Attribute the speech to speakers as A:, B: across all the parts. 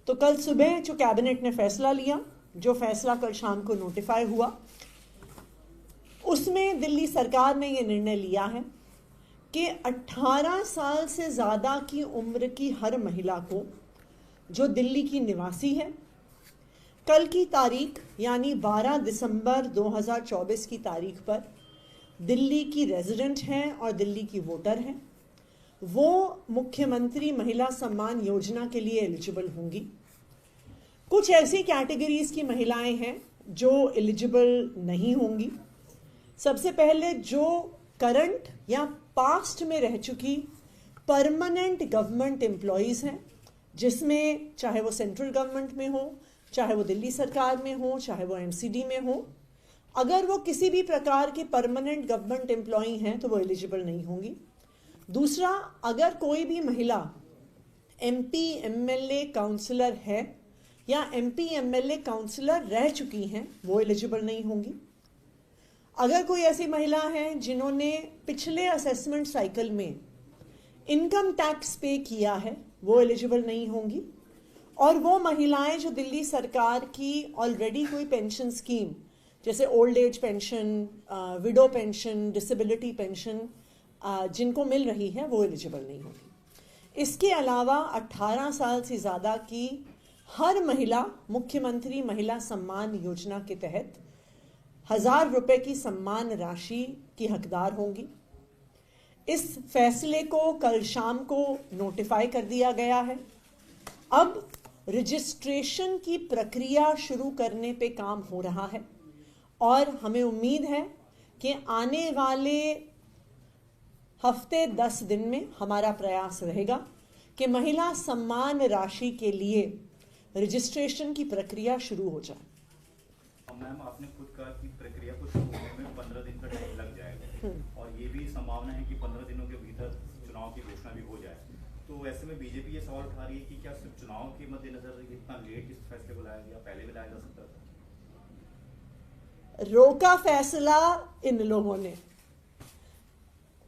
A: तो कल सुबह जो कैबिनेट ने फैसला लिया, जो फैसला कल शाम को नोटिफाई हुआ, उसमें दिल्ली सरकार ने ये निर्णय लिया है कि 18 साल से ज़्यादा की उम्र की हर महिला को जो दिल्ली की निवासी है, कल की तारीख यानी 12 दिसंबर 2024 की तारीख पर दिल्ली की रेजिडेंट हैं और दिल्ली की वोटर हैं, वो मुख्यमंत्री महिला सम्मान योजना के लिए एलिजिबल होंगी। कुछ ऐसी कैटेगरीज की महिलाएं हैं जो एलिजिबल नहीं होंगी। सबसे पहले जो करंट या पास्ट में रह चुकी परमानेंट गवर्नमेंट एम्प्लॉयज़ हैं, जिसमें चाहे वो सेंट्रल गवर्नमेंट में हो, चाहे वो दिल्ली सरकार में हो, चाहे वो एमसीडी में हो, अगर वो किसी भी प्रकार के परमानेंट गवर्नमेंट एम्प्लॉई हैं तो वो एलिजिबल नहीं होंगी। दूसरा, अगर कोई भी महिला एमपी एमएलए काउंसलर है या एमपी एमएलए काउंसलर रह चुकी हैं, वो एलिजिबल नहीं होंगी। अगर कोई ऐसी महिला है जिन्होंने पिछले असेसमेंट साइकिल में इनकम टैक्स पे किया है, वो एलिजिबल नहीं होंगी। और वो महिलाएं जो दिल्ली सरकार की ऑलरेडी कोई पेंशन स्कीम जैसे old age pension, window pension, disability pension जिनको मिल रही है, वो एलिजिबल नहीं होगी। इसके अलावा 18 साल से ज़्यादा की हर महिला मुख्यमंत्री महिला सम्मान योजना के तहत 1000 रुपये की सम्मान राशि की हकदार होंगी। इस फैसले को कल शाम को नोटिफाई कर दिया गया है। अब रजिस्ट्रेशन की प्रक्रिया शुरू करने पे काम हो रहा है और हमें उम्मीद है कि आने वाले हफ्ते 10 दिन में हमारा प्रयास रहेगा कि महिला सम्मान राशि के लिए रजिस्ट्रेशन की प्रक्रिया शुरू हो जाए।
B: मैम, आपने खुद कहा कि प्रक्रिया को शुरू होने में 15 दिन का टाइम लग जाएगा और ये भी संभावना है कि 15 दिनों के भीतर चुनाव की घोषणा भी हो जाए। तो ऐसे में बीजेपी ये सवाल उठा रही है कि क्या सिर्फ चुनाव के मद्देनजर इतना लेट इस फैसले को लाया गया, पहले भी लाया जा सकता था?
A: रोका फैसला इन लोगों ने,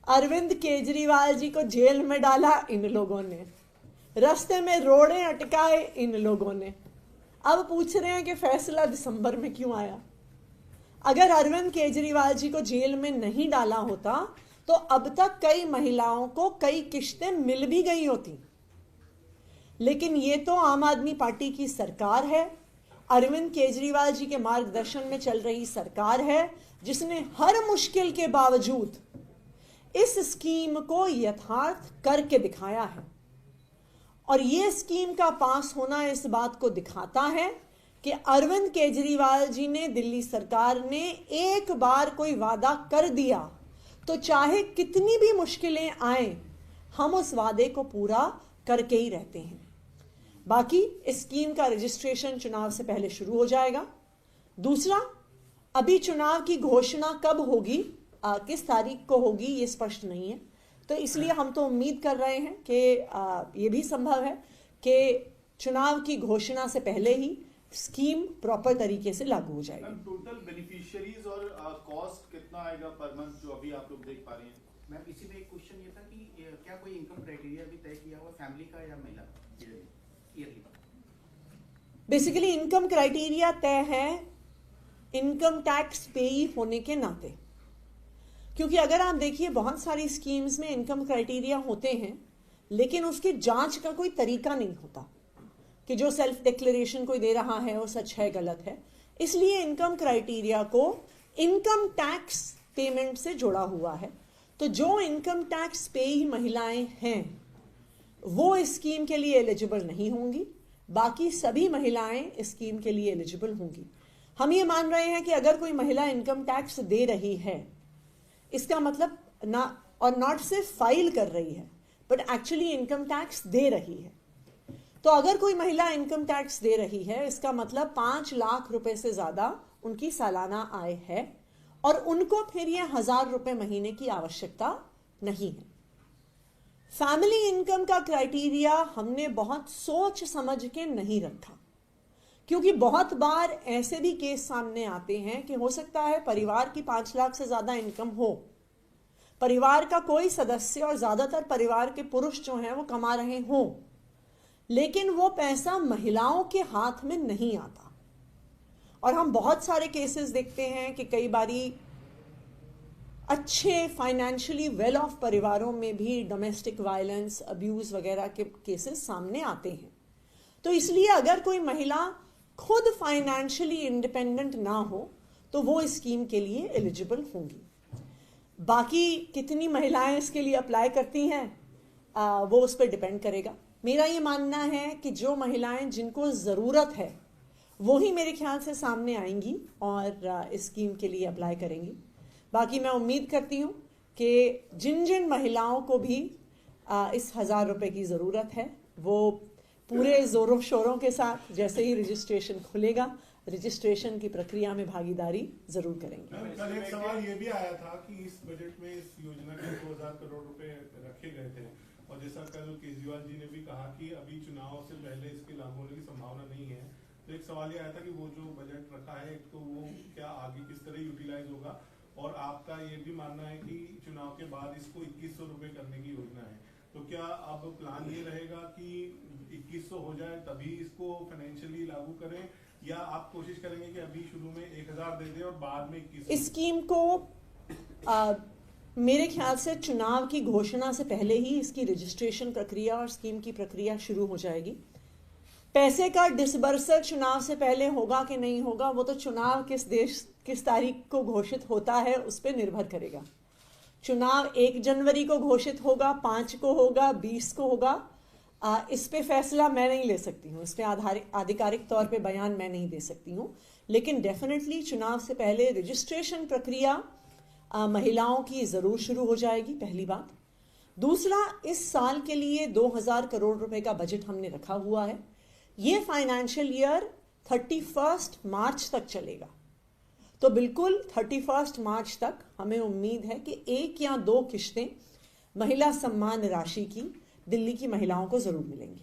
A: अरविंद केजरीवाल जी को जेल में डाला इन लोगों ने, रास्ते में रोड़े अटकाए इन लोगों ने। अब पूछ रहे हैं कि फैसला दिसंबर में क्यों आया। अगर अरविंद केजरीवाल जी को जेल में नहीं डाला होता तो अब तक कई महिलाओं को कई किश्तें मिल भी गई होती। लेकिन ये तो आम आदमी पार्टी की सरकार है, अरविंद केजरीवाल जी के मार्गदर्शन में चल रही सरकार है, जिसने हर मुश्किल के बावजूद इस स्कीम को यथार्थ करके दिखाया है। और ये स्कीम का पास होना इस बात को दिखाता है कि अरविंद केजरीवाल जी ने, दिल्ली सरकार ने एक बार कोई वादा कर दिया तो चाहे कितनी भी मुश्किलें आए, हम उस वादे को पूरा करके ही रहते हैं। बाकी इस स्कीम का रजिस्ट्रेशन चुनाव से पहले शुरू हो जाएगा। दूसरा, अभी चुनाव की घोषणा कब होगी, किस तारीख को होगी, ये स्पष्ट नहीं है। तो इसलिए हम तो उम्मीद कर रहे हैं कि ये भी संभव है कि चुनाव की घोषणा से पहले ही स्कीम प्रॉपर तरीके से लागू हो जाएगी।
C: टोटल बेनिफिशियरीज और कॉस्ट कितना आएगा पर मंथ जो अभी आप लोग देख पा रहे हैं?
D: मैम, इसी में एक क्वेश्चन ये था कि क्या कोई इनकम क्राइटेरिया भी तय किया हुआ फैमिली का या महिला ईयरली?
A: बेसिकली इनकम क्राइटेरिया तय है इनकम टैक्स पेई होने के नाते, क्योंकि अगर आप देखिए बहुत सारी स्कीम्स में इनकम क्राइटेरिया होते हैं लेकिन उसकी जांच का कोई तरीका नहीं होता कि जो सेल्फ डिक्लेरेशन कोई दे रहा है वो सच है गलत है। इसलिए इनकम क्राइटेरिया को इनकम टैक्स पेमेंट से जोड़ा हुआ है। तो जो इनकम टैक्स पेई महिलाएं हैं वो इस स्कीम के लिए एलिजिबल नहीं होंगी, बाकी सभी महिलाएं इस स्कीम के लिए एलिजिबल होंगी। हम ये मान रहे हैं कि अगर कोई महिला इनकम टैक्स दे रही है, इसका मतलब ना, और नॉट सिर्फ फाइल कर रही है बट एक्चुअली इनकम टैक्स दे रही है, तो अगर कोई महिला इनकम टैक्स दे रही है, इसका मतलब 5 लाख रुपए से ज्यादा उनकी सालाना आय है और उनको फिर ये 1000 रुपए महीने की आवश्यकता नहीं है। फैमिली इनकम का क्राइटेरिया हमने बहुत सोच समझ के नहीं रखा, क्योंकि बहुत बार ऐसे भी केस सामने आते हैं कि हो सकता है परिवार की 5 लाख से ज्यादा इनकम हो, परिवार का कोई सदस्य और ज्यादातर परिवार के पुरुष जो हैं वो कमा रहे हों, लेकिन वो पैसा महिलाओं के हाथ में नहीं आता। और हम बहुत सारे केसेस देखते हैं कि कई बारी अच्छे फाइनेंशियली वेल ऑफ परिवारों में भी डोमेस्टिक वायलेंस, अब्यूज वगैरह के केसेस सामने आते हैं। तो इसलिए अगर कोई महिला खुद फाइनेंशियली इंडिपेंडेंट ना हो तो वो इस स्कीम के लिए एलिजिबल होंगी। बाकी कितनी महिलाएं इसके लिए अप्लाई करती हैं वो उस पर डिपेंड करेगा। मेरा ये मानना है कि जो महिलाएं जिनको ज़रूरत है वो ही मेरे ख्याल से सामने आएंगी और इस स्कीम के लिए अप्लाई करेंगी। बाकी मैं उम्मीद करती हूँ कि जिन जिन महिलाओं को भी इस 1000 रुपये की ज़रूरत है वो पूरे ज़ोरों शोरों के साथ जैसे ही रजिस्ट्रेशन खुलेगा रजिस्ट्रेशन की प्रक्रिया में भागीदारी जरूर करेंगे।
E: कल एक सवाल ये भी आया था कि इस बजट में इस योजना के 2000 करोड़ रुपए रखे गए थे और जैसा कल केजरीवाल जी ने भी कहा कि अभी चुनाव से पहले इसके लागू होने की संभावना नहीं है। तो एक सवाल ये आया था कि वो जो बजट रखा है तो वो क्या आगे किस तरह यूटिलाइज होगा, और आपका ये भी मानना है कि चुनाव के बाद इसको 2100 रुपए करने की योजना है, तो क्या अब प्लान ये रहेगा कि 2100 हो जाए तभी इसको फाइनेंशियली लागू करें, या आप कोशिश करेंगे कि अभी शुरू में 1000 दे दें और बाद में 2100?
A: इस स्कीम को मेरे ख्याल से चुनाव की घोषणा से पहले ही इसकी रजिस्ट्रेशन प्रक्रिया और स्कीम की प्रक्रिया शुरू हो जाएगी। पैसे का डिसबर्सर चुनाव से पहले होगा कि नहीं होगा वो तो चुनाव किस तारीख को घोषित होता है उस पर निर्भर करेगा। चुनाव 1 जनवरी को घोषित होगा, 5 को होगा, 20 को होगा, इस पे फैसला मैं नहीं ले सकती हूँ, इस पे आधिकारिक तौर पे बयान मैं नहीं दे सकती हूँ। लेकिन डेफिनेटली चुनाव से पहले रजिस्ट्रेशन प्रक्रिया महिलाओं की ज़रूर शुरू हो जाएगी, पहली बात। दूसरा, इस साल के लिए 2000 करोड़ रुपए का बजट हमने रखा हुआ है। ये फाइनेंशियल ईयर 31 मार्च तक चलेगा, तो बिल्कुल 31 मार्च तक हमें उम्मीद है कि 1 या 2 किश्तें महिला सम्मान राशि की दिल्ली की महिलाओं को जरूर मिलेंगी।